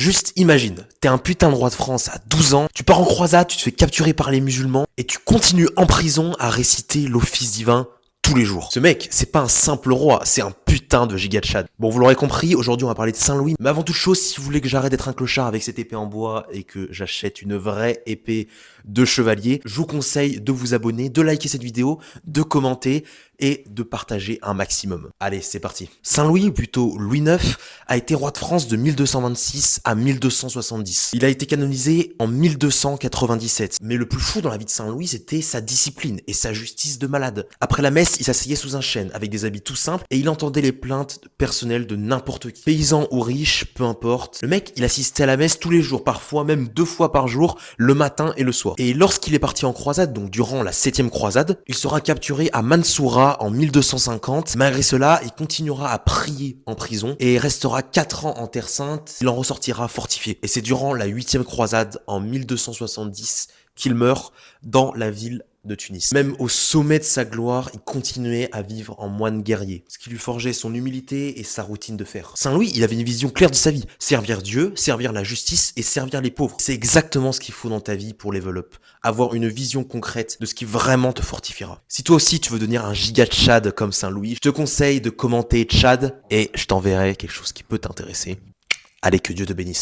Juste imagine, t'es un putain de roi de France à 12 ans, tu pars en croisade, tu te fais capturer par les musulmans et tu continues en prison à réciter l'office divin tous les jours. Ce mec, c'est pas un simple roi, c'est un putain de giga Tchad. Bon, vous l'aurez compris, aujourd'hui on va parler de Saint-Louis, mais avant toute chose, si vous voulez que j'arrête d'être un clochard avec cette épée en bois et que j'achète une vraie épée de chevalier, je vous conseille de vous abonner, de liker cette vidéo, de commenter et de partager un maximum. Allez, c'est parti. Saint-Louis, ou plutôt Louis IX, a été roi de France de 1226 à 1270. Il a été canonisé en 1297. Mais le plus fou dans la vie de Saint-Louis, c'était sa discipline et sa justice de malade. Après la messe, il s'asseyait sous un chêne avec des habits tout simples et il entendait les plaintes personnelles de n'importe qui. Paysan ou riche, peu importe. Le mec, il assistait à la messe tous les jours, parfois même 2 fois par jour, le matin et le soir. Et lorsqu'il est parti en croisade, donc durant la 7e croisade, il sera capturé à Mansoura en 1250. Malgré cela, il continuera à prier en prison et restera 4 ans en Terre Sainte. Il en ressortira fortifié. Et c'est durant la 8e croisade en 1270 qu'il meurt dans la ville de Tunis. Même au sommet de sa gloire, il continuait à vivre en moine guerrier, ce qui lui forgeait son humilité et sa routine de fer. Saint-Louis, il avait une vision claire de sa vie, servir Dieu, servir la justice et servir les pauvres. C'est exactement ce qu'il faut dans ta vie pour level up, avoir une vision concrète de ce qui vraiment te fortifiera. Si toi aussi tu veux devenir un giga Tchad comme Saint-Louis, je te conseille de commenter Tchad et je t'enverrai quelque chose qui peut t'intéresser. Allez, que Dieu te bénisse.